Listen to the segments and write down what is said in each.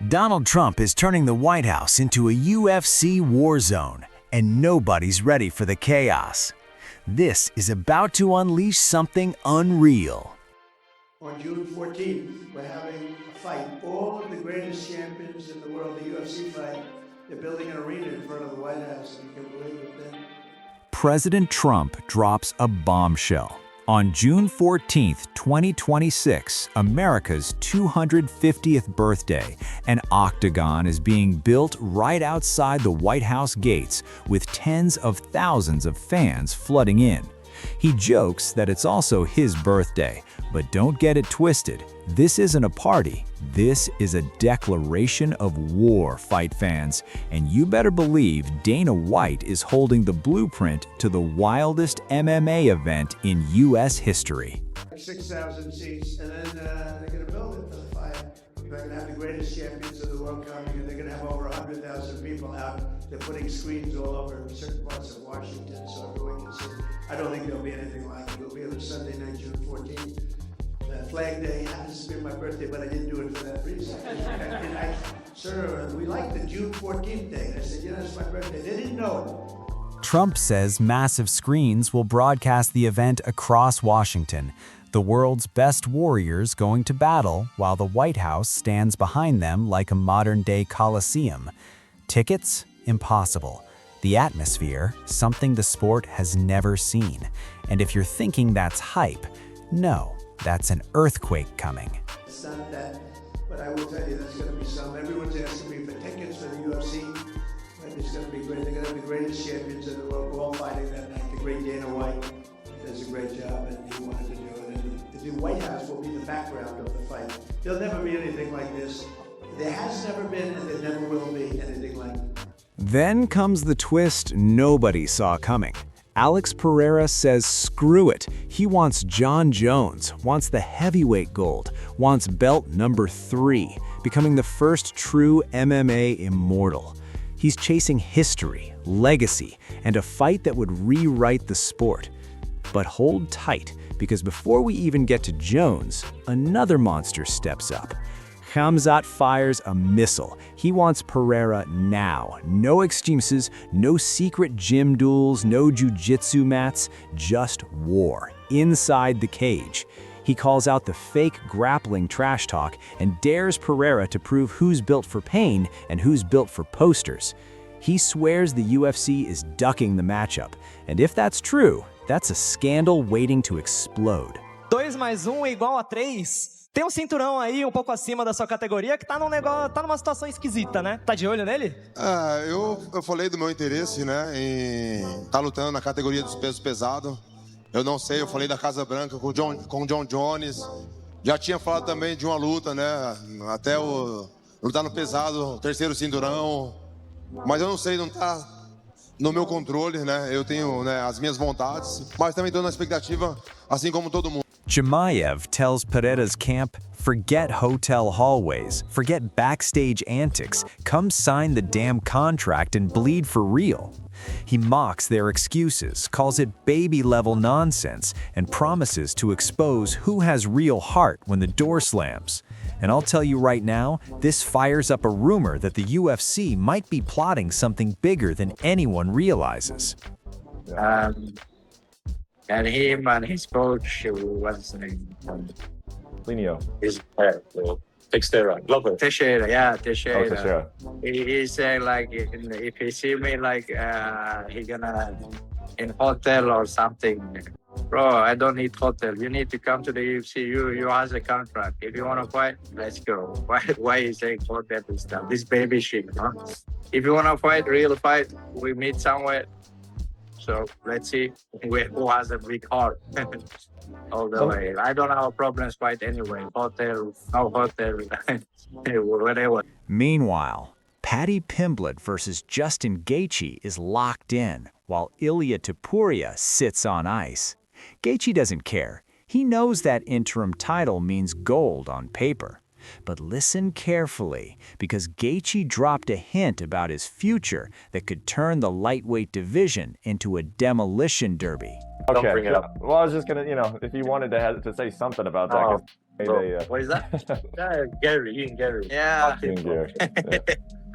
Donald Trump is turning the White House into a UFC war zone, and nobody's ready for the chaos. This is about to unleash something unreal. On June 14th, we're having a fight. All of the greatest champions in the world, the UFC fight, they're building an arena in front of the White House, and you can believe it then. President Trump drops a bombshell. On June 14, 2026, America's 250th birthday, an octagon is being built right outside the White House gates with tens of thousands of fans flooding in. He jokes that it's also his birthday, but don't get it twisted. This isn't a party. This is a declaration of war, fight fans. And you better believe Dana White is holding the blueprint to the wildest MMA event in U.S. history. 6,000 seats, and then they're going to build it for the fight. They're going to have the greatest champions of the world coming, and they're going to have over 100,000 people out. They're putting screens all over certain parts of Washington so everyone can see. I don't think there'll be anything like it. It'll be on Sunday night, June 14th. Flag Day happens to be my birthday, but I didn't do it for that reason. Sir, we like the June 14th thing. I said, it's my birthday. They didn't know it. Trump says massive screens will broadcast the event across Washington, the world's best warriors going to battle while the White House stands behind them like a modern-day coliseum. Tickets? Impossible. The atmosphere? Something the sport has never seen. And if you're thinking that's hype, no. That's an earthquake coming. It's not that, but I will tell you there's going to be some. Everyone's asking me for tickets for the UFC. But it's going to be great. They're going to have the greatest champions in the world all fighting that night. The great Dana White does a great job, and he wanted to do it. And the White House will be the background of the fight. There'll never be anything like this. There has never been, and there never will be anything like it. Then comes the twist nobody saw coming. Alex Pereira says screw it. He wants Jon Jones, wants the heavyweight gold, wants belt number 3, becoming the first true MMA immortal. He's chasing history, legacy, and a fight that would rewrite the sport. But hold tight, because before we even get to Jones, another monster steps up. Khamzat fires a missile. He wants Pereira now. No excuses, no secret gym duels, no jiu-jitsu mats, just war, inside the cage. He calls out the fake grappling trash talk and dares Pereira to prove who's built for pain and who's built for posters. He swears the UFC is ducking the matchup, and if that's true, that's a scandal waiting to explode. 2 mais 1 igual a 3. Tem cinturão aí um pouco acima da sua categoria que tá numa situação esquisita, né? Tá de olho nele? Eu falei do meu interesse, né, em estar lutando na categoria dos pesos pesados. Eu não sei, eu falei da Casa Branca com o Jon Jones. Já tinha falado também de uma luta, né, até lutar no pesado, 3º cinturão. Mas eu não sei, não tá no meu controle, né? Eu tenho, né, as minhas vontades, mas também tô na expectativa, assim como todo mundo. Chimaev tells Pereira's camp, forget hotel hallways, forget backstage antics, come sign the damn contract and bleed for real. He mocks their excuses, calls it baby-level nonsense, and promises to expose who has real heart when the door slams. And I'll tell you right now, this fires up a rumor that the UFC might be plotting something bigger than anyone realizes. And him and his coach, what's his name? Linio. His Teixeira. Glover. Teixeira, yeah, Oh, Teixeira. Teixeira. He said like if he see me like he gonna in hotel or something. Bro, I don't need hotel. You need to come to the UFC. You has a contract. If you wanna fight, let's go. Why you saying hotel and stuff? This baby shit, huh? If you wanna fight, real fight, we meet somewhere. So let's see who has a big heart all the way. I don't have problems fight anyway. Hotel, no hotel, whatever. Meanwhile, Paddy Pimblett versus Justin Gaethje is locked in, while Ilia Topuria sits on ice. Gaethje doesn't care. He knows that interim title means gold on paper. But listen carefully, because Gaethje dropped a hint about his future that could turn the lightweight division into a demolition derby. Okay. Don't bring it up. Well, I was just gonna, if you wanted to say something about that. So, Yeah. what is that? Gary, Ian Gary. Yeah. Ian Gary. Yeah.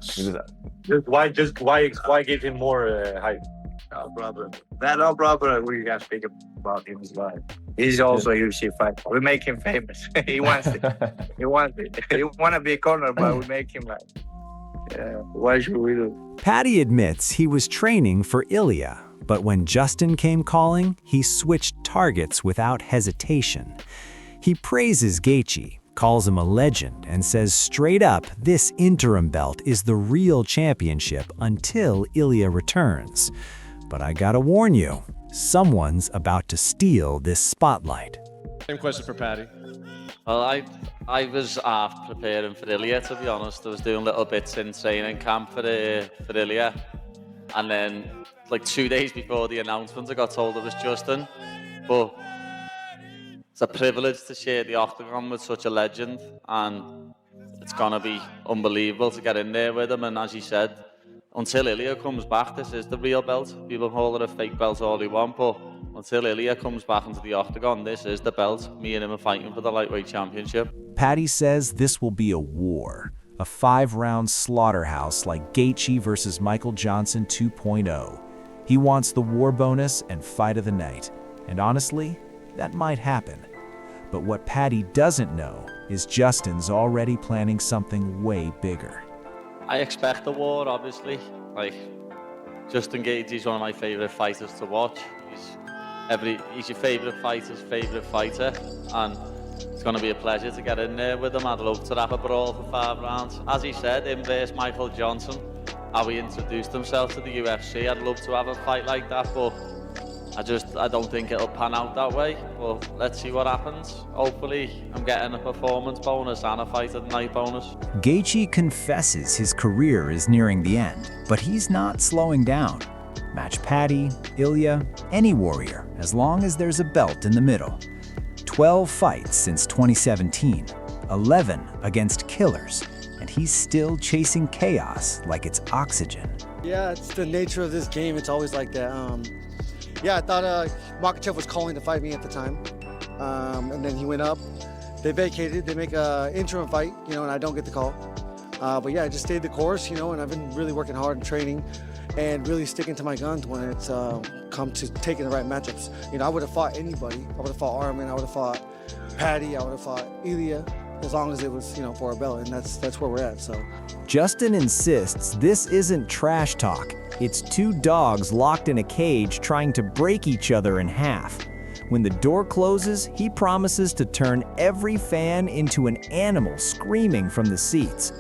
Just why give him more hype? No problem. No problem. We can speak about him as well. He's also a UFC fighter. We make him famous. He wants it. He wants it. He want to be a corner, but we make him like, yeah, what should we do? Paddy admits he was training for Ilya, but when Justin came calling, he switched targets without hesitation. He praises Gaethje, calls him a legend, and says straight up this interim belt is the real championship until Ilya returns. But I gotta warn you, someone's about to steal this spotlight. Same question for Paddy. Well, I was half preparing for Ilya, to be honest. I was doing little bits in training camp for Ilya. And then, like 2 days before the announcement, I got told it was Justin. But it's a privilege to share the octagon with such a legend. And it's going to be unbelievable to get in there with him. And as he said, until Ilya comes back, this is the real belt. People call it a fake belt all they want, but until Ilya comes back into the octagon, this is the belt. Me and him are fighting for the lightweight championship. Paddy says this will be a war, a 5-round slaughterhouse like Gaethje versus Michael Johnson 2.0. He wants the war bonus and fight of the night. And honestly, that might happen. But what Paddy doesn't know is Justin's already planning something way bigger. I expect a war, obviously. Like, Justin Gaethje is one of my favourite fighters to watch. He's your favourite fighter's favourite fighter, and it's going to be a pleasure to get in there with him. I'd love to have a brawl for 5 rounds. As he said, him versus Michael Johnson, how he introduced himself to the UFC. I'd love to have a fight like that, but I don't think it'll pan out that way. But let's see what happens. Hopefully, I'm getting a performance bonus and a fight of the night bonus. Gaethje confesses his career is nearing the end, but he's not slowing down. Match Paddy, Ilya, any warrior, as long as there's a belt in the middle. 12 fights since 2017, 11 against killers, and he's still chasing chaos like it's oxygen. Yeah, it's the nature of this game. It's always like that. Yeah, I thought Makhachev was calling to fight me at the time, and then he went up. They vacated. They make an interim fight, and I don't get the call. But yeah, I just stayed the course, and I've been really working hard in training and really sticking to my guns when it's come to taking the right matchups. I would have fought anybody. I would have fought Armin. I would have fought Paddy. I would have fought Ilya, as long as it was, for a belt, and that's where we're at. So Justin insists this isn't trash talk. It's 2 dogs locked in a cage trying to break each other in half. When the door closes, he promises to turn every fan into an animal screaming from the seats.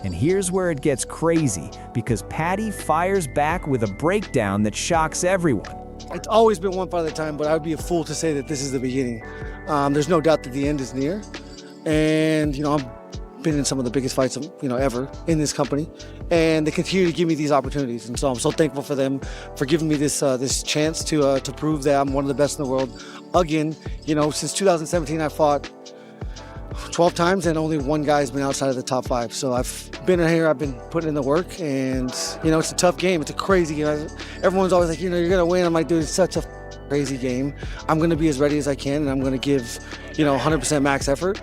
And here's where it gets crazy, because Paddy fires back with a breakdown that shocks everyone. it's always been one fight at a time, but I would be a fool to say that this is the beginning. There's no doubt that the end is near. And, I've been in some of the biggest fights, ever in this company. And they continue to give me these opportunities. And so I'm so thankful for them for giving me this chance to prove that I'm one of the best in the world. Again, since 2017, I fought 12 times and only one guy's been outside of the top 5. So I've been here, I've been putting in the work, and, it's a tough game. It's a crazy game. Everyone's always like, you're going to win. I'm like, dude, it's such a crazy game. I'm going to be as ready as I can, and I'm going to give, 100% max effort.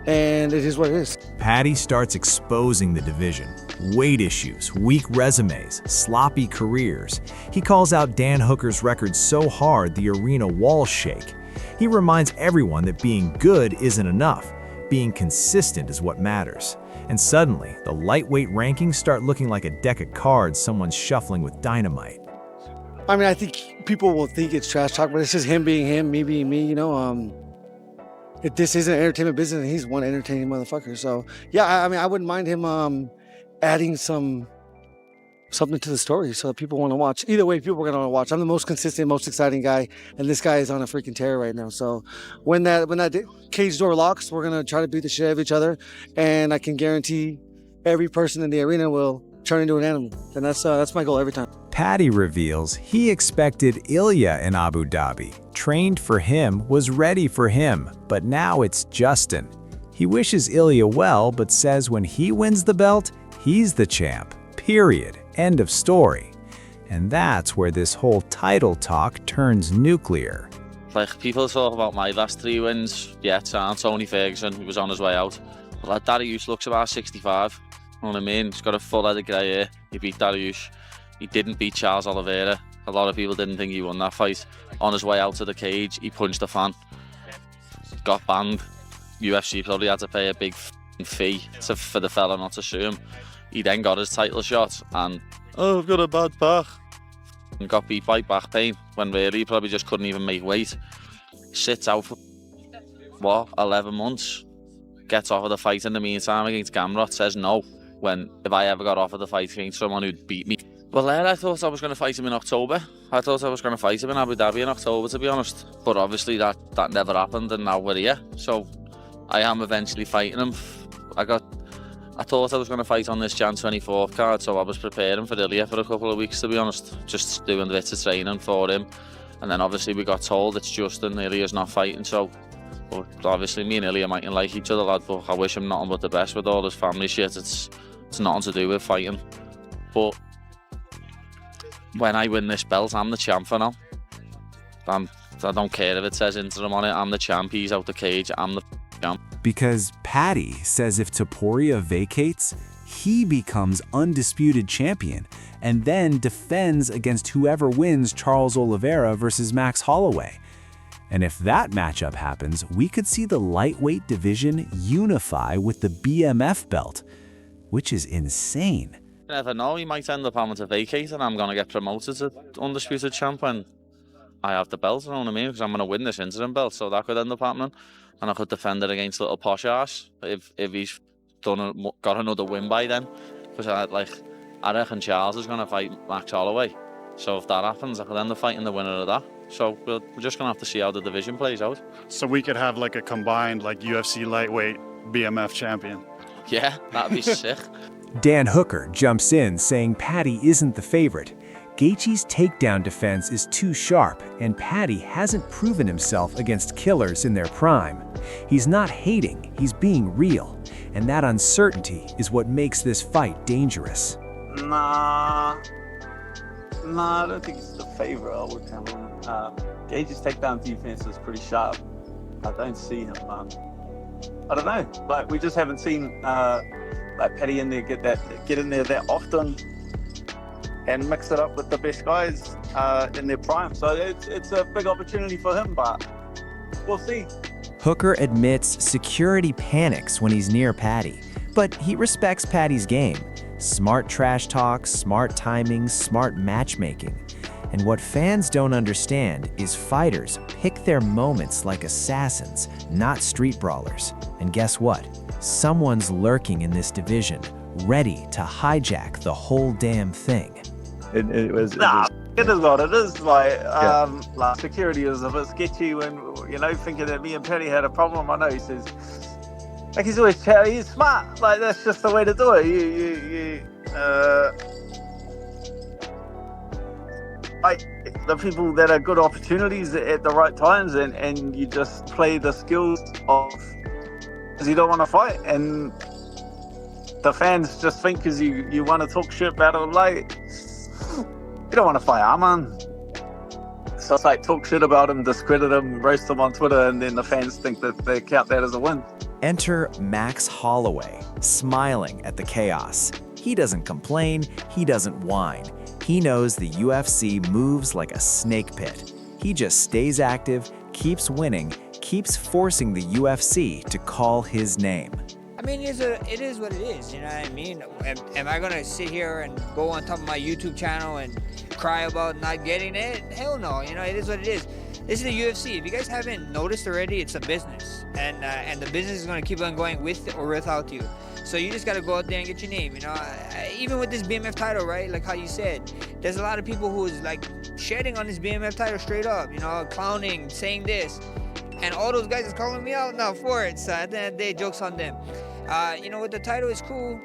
And it is what it is. Paddy starts exposing the division. Weight issues, weak resumes, sloppy careers. He calls out Dan Hooker's record so hard the arena walls shake. He reminds everyone that being good isn't enough. Being consistent is what matters. And suddenly, the lightweight rankings start looking like a deck of cards someone's shuffling with dynamite. I mean, I think people will think it's trash talk, but it's just him being him, me being me, This isn't an entertainment business, and he's one entertaining motherfucker. So, yeah, I wouldn't mind him adding something to the story so that people want to watch. Either way, people are going to want to watch. I'm the most consistent, most exciting guy, and this guy is on a freaking tear right now. So when that cage door locks, we're going to try to beat the shit out of each other, and I can guarantee every person in the arena will turn into an animal. And that's my goal every time. Paddy reveals he expected Ilya in Abu Dhabi, trained for him, was ready for him, but now it's Justin. He wishes Ilya well, but says when he wins the belt, he's the champ, period, end of story. And that's where this whole title talk turns nuclear. Like, people talk about my last 3 wins. Yeah, it's Tony Ferguson, who was on his way out. But like, Dariush looks about 65. You know what I mean? He's got a full head of grey hair. He beat Dariush. He didn't beat Charles Oliveira. A lot of people didn't think he won that fight. On his way out of the cage, he punched a fan. Got banned. UFC probably had to pay a big fee for the fella not to sue him. He then got his title shot and, oh, I've got a bad back. And got beat by back pain when really he probably just couldn't even make weight. Sits out for, 11 months. Gets offered the fight in the meantime against Khamzat, says no. When, if I ever got offered the fight against someone who'd beat me. Well, I thought I was going to fight him in October. I thought I was going to fight him in Abu Dhabi in October, to be honest. But obviously that never happened, and now we're here. So I am eventually fighting him. I thought I was going to fight on this Jan 24th card, so I was preparing for Ilya for a couple of weeks, to be honest. Just doing bits of training for him. And then obviously we got told it's Justin, Ilya's not fighting, so... But obviously me and Ilya mightn't like each other, lad, but I wish him nothing but the best with all his family shit. It's nothing to do with fighting. But when I win this belt, I'm the champ for now. I don't care if it says interim on it. I'm the champ. He's out the cage. I'm the champ. Because Paddy says if Topuria vacates, he becomes undisputed champion and then defends against whoever wins Charles Oliveira versus Max Holloway. And if that matchup happens, we could see the lightweight division unify with the BMF belt, which is insane. You never know, he might end up having to vacate and I'm going to get promoted to undisputed champ when I have the belt, you know what I mean? Because I'm going to win this interim belt, so that could end up happening. And I could defend it against little posh ass if he's got another win by then. Because I reckon Charles is going to fight Max Holloway. So if that happens, I could end up fighting the winner of that. So we're just going to have to see how the division plays out. So we could have like a combined UFC lightweight BMF champion. Yeah, that'd be sick. Dan Hooker jumps in saying Paddy isn't the favorite. Gaethje's takedown defense is too sharp, and Paddy hasn't proven himself against killers in their prime. He's not hating, he's being real, and that uncertainty is what makes this fight dangerous. Nah, I don't think he's the favorite. I would tell him. Gaethje's takedown defense is pretty sharp. I don't see him. I don't know. Like, we just haven't seen like Paddy in there get in there that often and mix it up with the best guys in their prime. So it's a big opportunity for him, but we'll see. Hooker admits security panics when he's near Paddy, but he respects Paddy's game. Smart trash talk, smart timing, smart matchmaking. And what fans don't understand is fighters pick their moments like assassins, not street brawlers. And guess what? Someone's lurking in this division, ready to hijack the whole damn thing. It is what it is. Like security is a bit sketchy when, thinking that me and Paddy had a problem. I know he says, like, he's always chatty, he's smart. Like, that's just the way to do it. Like, the people that are good opportunities at the right times, and you just play the skills of, because you don't want to fight, and the fans just think because you want to talk shit about them, like, you don't want to fight Arman. So it's like, talk shit about him, discredit him, roast him on Twitter, and then the fans think that they count that as a win. Enter Max Holloway, smiling at the chaos. He doesn't complain, he doesn't whine. He knows the UFC moves like a snake pit. He just stays active, keeps winning, keeps forcing the UFC to call his name. I mean, it is what it is, you know what I mean? Am I gonna sit here and go on top of my YouTube channel and cry about not getting it? Hell no, it is what it is. This is the UFC. If you guys haven't noticed already, it's a business. And the business is gonna keep on going with or without you. So you just gotta go out there and get your name, Even with this BMF title, right? Like how you said, there's a lot of people who's like shedding on this BMF title straight up, clowning, saying this. And all those guys is calling me out now for it. So at the end of the day, joke's on them. With the title, it's cool.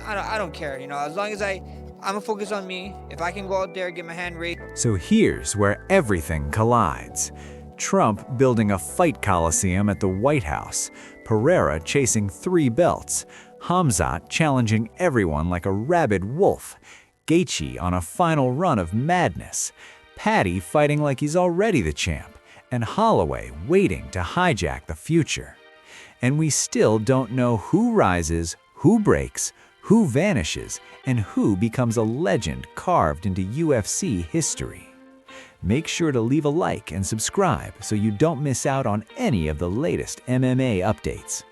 I don't care, as long as I'm gonna focus on me. If I can go out there, get my hand raised. So here's where everything collides. Trump building a fight coliseum at the White House, Pereira chasing 3 belts, Khamzat challenging everyone like a rabid wolf, Gaethje on a final run of madness, Paddy fighting like he's already the champ, and Holloway waiting to hijack the future. And we still don't know who rises, who breaks, who vanishes, and who becomes a legend carved into UFC history. Make sure to leave a like and subscribe so you don't miss out on any of the latest MMA updates.